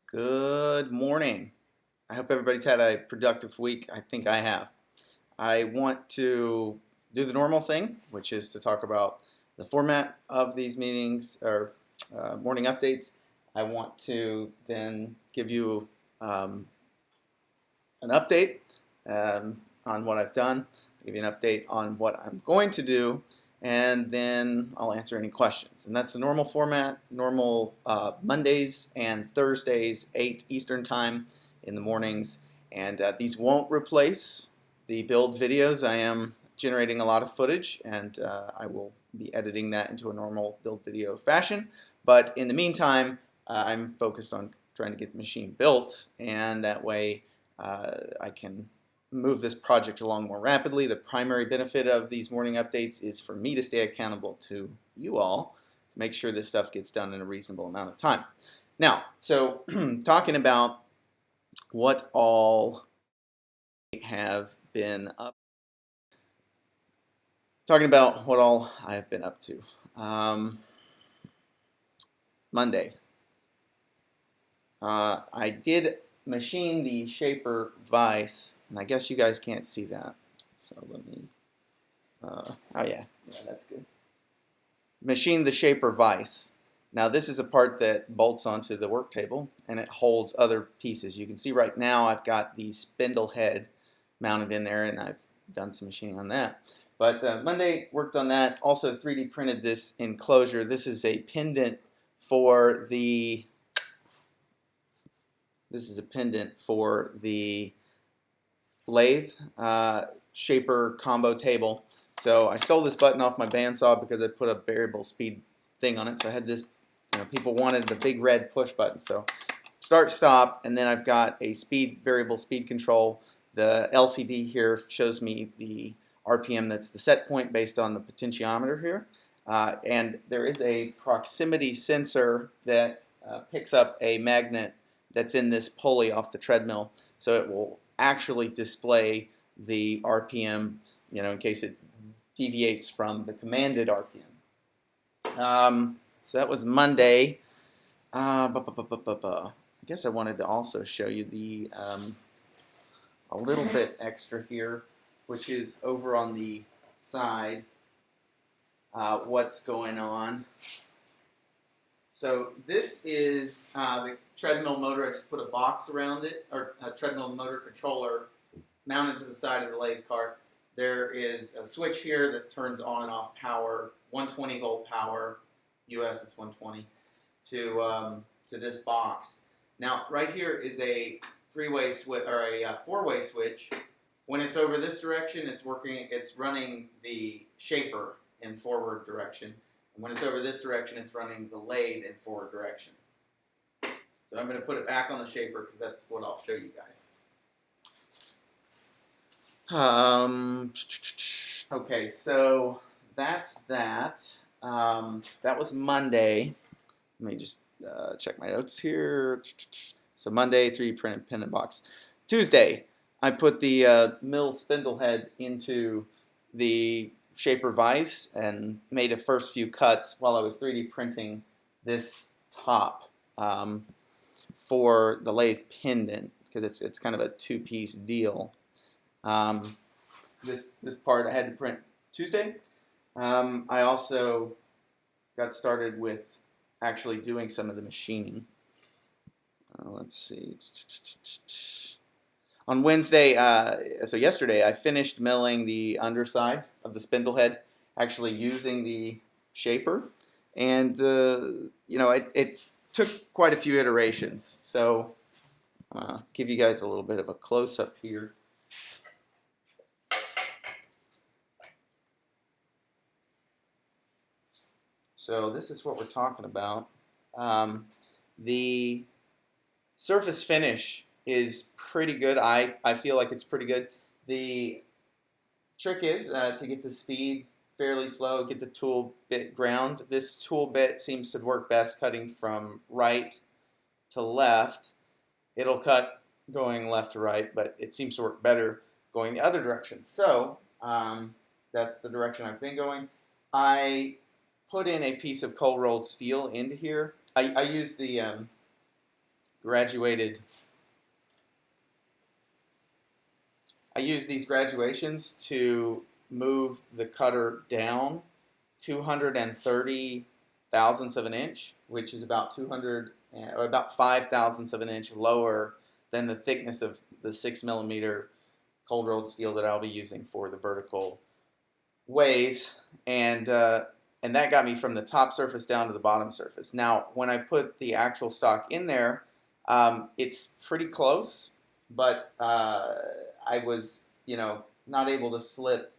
Good morning. I hope everybody's had a productive week. I think I have. I want to do the normal thing, which is to talk about the format of these meetings or morning updates. I want to then give you an update on what I've done, give you an update on what I'm going to do, and then I'll answer any questions. And that's the normal format, normal Mondays and Thursdays, 8 Eastern Time in the mornings. And these won't replace the build videos. I am generating a lot of footage, and I will be editing that into a normal build video fashion. But in the meantime, I'm focused on trying to get the machine built, and that way I can move this project along more rapidly. The primary benefit of these morning updates is for me to stay accountable to you all to make sure this stuff gets done in a reasonable amount of time. Now, so talking about what all have been up. Talking about what all I have been up to. Monday. I did machine the shaper vise, and I guess you guys can't see that. So let me, oh yeah, that's good. Machine the shaper vise. Now this is a part that bolts onto the work table, and it holds other pieces. You can see right now I've got the spindle head mounted in there, and I've done some machining on that. But Monday worked on that. Also 3D printed this enclosure. This is a pendant for the lathe shaper combo table. So I stole this button off my bandsaw because I put a variable speed thing on it. So I had this, people wanted the big red push button. So start, stop, and then I've got a variable speed control. The LCD here shows me the RPM that's the set point based on the potentiometer here. And there is a proximity sensor that picks up a magnet that's in this pulley off the treadmill, so it will actually display the RPM, in case it deviates from the commanded RPM. So that was Monday. I guess I wanted to also show you the a little bit extra here, which is over on the side. What's going on? So this is the treadmill motor. I just put a box around it, or a treadmill motor controller mounted to the side of the lathe cart. There is a switch here that turns on and off power, 120 volt power, US is 120, to this box. Now right here is a three-way switch, or a four-way switch. When it's over this direction, it's running the shaper in forward direction. And when it's over this direction, it's running the lathe in forward direction. So I'm going to put it back on the shaper because that's what I'll show you guys. Okay, so that's that. That was Monday. Let me just check my notes here. So Monday, 3D printed pendant box. Tuesday, I put the mill spindle head into the shaper vise and made a first few cuts while I was 3D printing this top for the lathe pendant, because it's kind of a two-piece deal. This part I had to print Tuesday. I also got started with actually doing some of the machining. Let's see. On Wednesday, so yesterday, I finished milling the underside of the spindle head, actually using the shaper, and it took quite a few iterations. So give you guys a little bit of a close-up here. So this is what we're talking about. The surface finish is pretty good. I feel like it's pretty good. The trick is to get to speed fairly slow, get the tool bit ground. This tool bit seems to work best cutting from right to left. It'll cut going left to right, but it seems to work better going the other direction. So that's the direction I've been going. I put in a piece of cold rolled steel into here. I use the graduated. I use these graduations to move the cutter down 230 thousandths of an inch, which is about 200 or about 5 thousandths of an inch lower than the thickness of the 6 millimeter cold rolled steel that I'll be using for the vertical ways, and that got me from the top surface down to the bottom surface. Now, when I put the actual stock in there, it's pretty close, but I was, not able to slip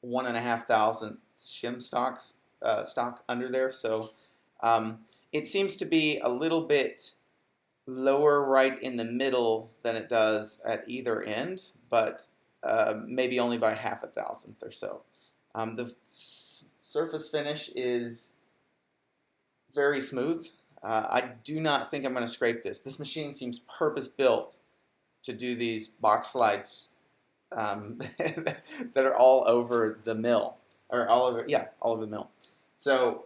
1.5 thousandth shim stock under there, so it seems to be a little bit lower right in the middle than it does at either end, but maybe only by 0.5 thousandth or so. The surface finish is very smooth. I do not think I'm going to scrape this. This machine seems purpose-built to do these box slides that are all over the mill, or all over the mill. So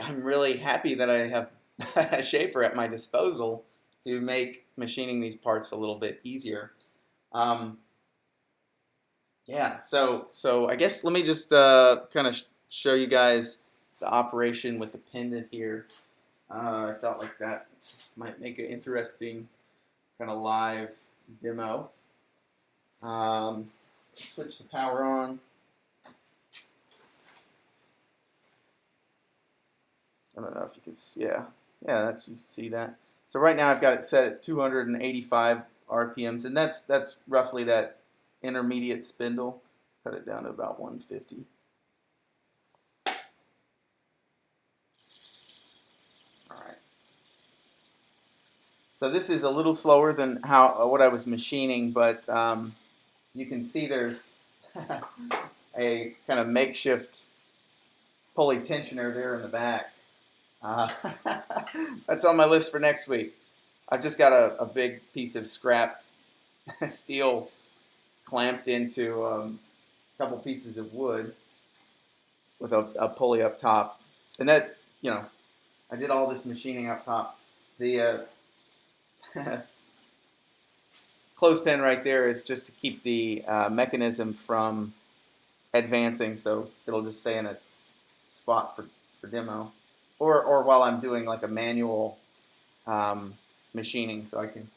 I'm really happy that I have a shaper at my disposal to make machining these parts a little bit easier. So I guess let me just kind of show you guys the operation with the pendant here. I felt like that might make an interesting kind of live demo. Switch the power on. I don't know if you can see, yeah, you can see that. So right now I've got it set at 285 RPMs, and that's roughly that intermediate spindle. Cut it down to about 150. All right. So this is a little slower than what I was machining, but you can see there's a kind of makeshift pulley tensioner there in the back. That's on my list for next week. I've just got a big piece of scrap steel clamped into a couple pieces of wood with a pulley up top, and that, I did all this machining up top. The clothespin right there is just to keep the mechanism from advancing, so it'll just stay in a spot for demo, or while I'm doing like a manual machining, so I can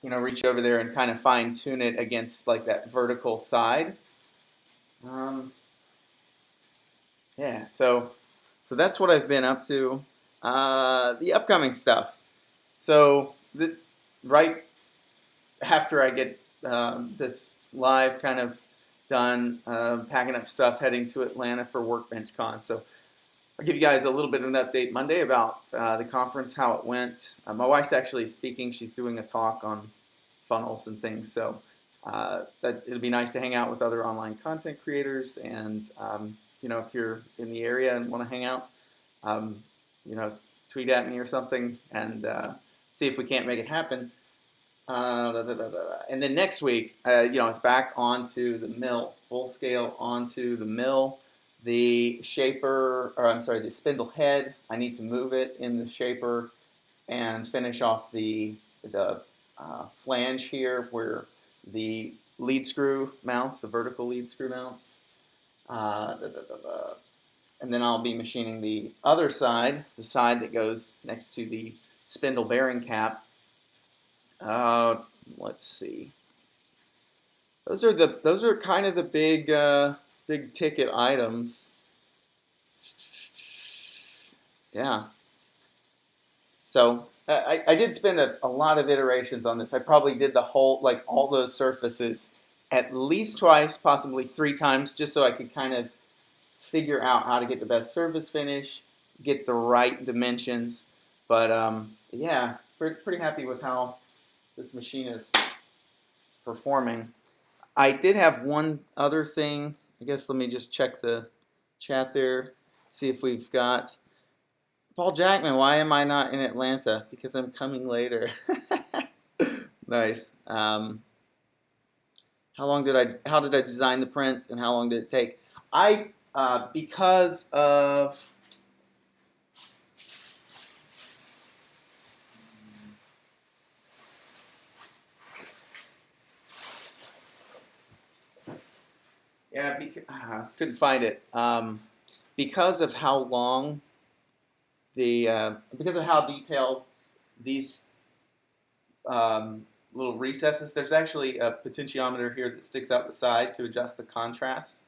reach over there and kind of fine tune it against like that vertical side. So that's what I've been up to. The upcoming stuff. So right after I get this live kind of done, packing up stuff, heading to Atlanta for WorkbenchCon. So I'll give you guys a little bit of an update Monday about the conference, how it went. My wife's actually speaking. She's doing a talk on funnels and things. So it'll be nice to hang out with other online content creators. And, if you're in the area and want to hang out, tweet at me or something and see if we can't make it happen. And then next week, it's back onto the mill, full scale onto the mill. The shaper, the spindle head, I need to move it in the shaper and finish off the flange here where the lead screw mounts, the vertical lead screw mounts. And then I'll be machining the other side, the side that goes next to the spindle bearing cap. Let's see. Those are kind of the big ticket items. Yeah. So I did spend a lot of iterations on this. I probably did the whole, like all those surfaces at least twice, possibly 3 times, just so I could kind of figure out how to get the best surface finish, get the right dimensions. But yeah, pretty happy with how this machine is performing. I did have one other thing. I guess let me just check the chat there, see if we've got Paul Jackman. Why am I not in Atlanta? Because I'm coming later. Nice. How did I design the print, and how long did it take? Because of Yeah, couldn't find it. Because of how long because of how detailed these little recesses, there's actually a potentiometer here that sticks out the side to adjust the contrast.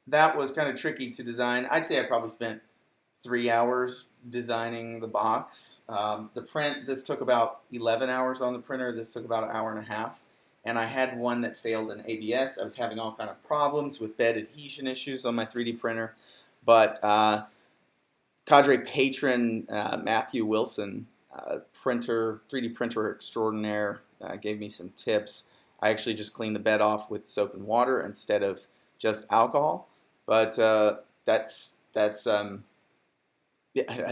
That was kind of tricky to design. I'd say I probably spent 3 hours designing the box. The print, this took about 11 hours on the printer. This took about an hour and a half. And I had one that failed in ABS. I was having all kind of problems with bed adhesion issues on my 3D printer. But Cadre patron Matthew Wilson, 3D printer extraordinaire, gave me some tips. I actually just cleaned the bed off with soap and water instead of just alcohol. But yeah,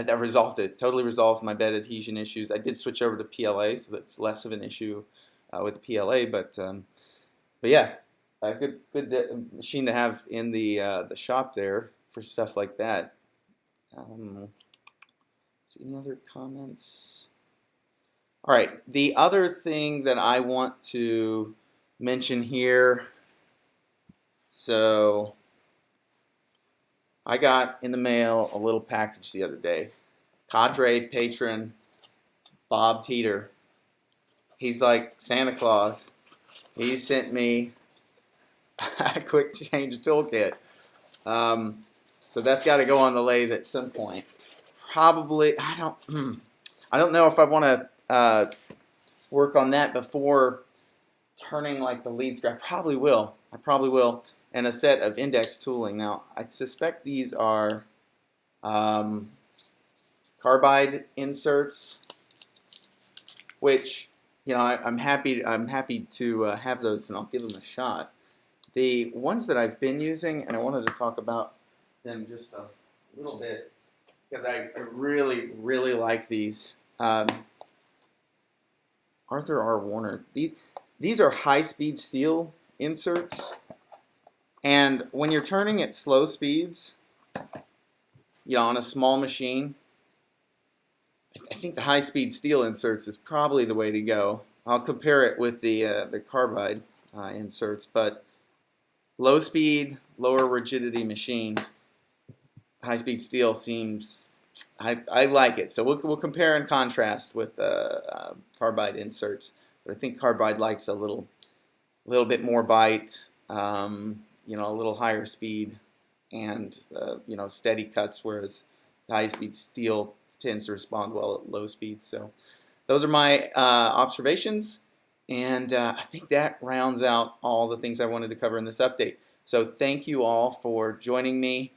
that resolved it. Totally resolved my bed adhesion issues. I did switch over to PLA, so that's less of an issue with the PLA. But yeah, a good machine to have in the shop there for stuff like that. Any other comments? All right. The other thing that I want to mention here. So I got in the mail a little package the other day. Cadre patron Bob Teeter. He's like Santa Claus. He sent me a quick change toolkit. So that's got to go on the lathe at some point. Probably, I don't know if I want to work on that before turning like the lead screw. I probably will. And a set of index tooling. Now, I suspect these are carbide inserts, which, you know, I'm happy to have those, and I'll give them a shot. The ones that I've been using, and I wanted to talk about them just a little bit, because I really, really like these. Arthur R. Warner. These are high-speed steel inserts. And when you're turning at slow speeds, you know, on a small machine, I think the high-speed steel inserts is probably the way to go. I'll compare it with the carbide inserts, but low speed, lower rigidity machine, high-speed steel seems, I like it. So we'll compare and contrast with carbide inserts. But I think carbide likes a little bit more bite, you know, a little higher speed, and you know, steady cuts, whereas the high-speed steel tends to respond well at low speeds. So those are my observations, and I think that rounds out all the things I wanted to cover in this update. So thank you all for joining me.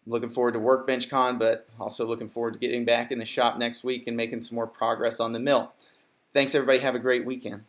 Looking forward to WorkbenchCon, but also looking forward to getting back in the shop next week and making some more progress on the mill. Thanks, everybody. Have a great weekend.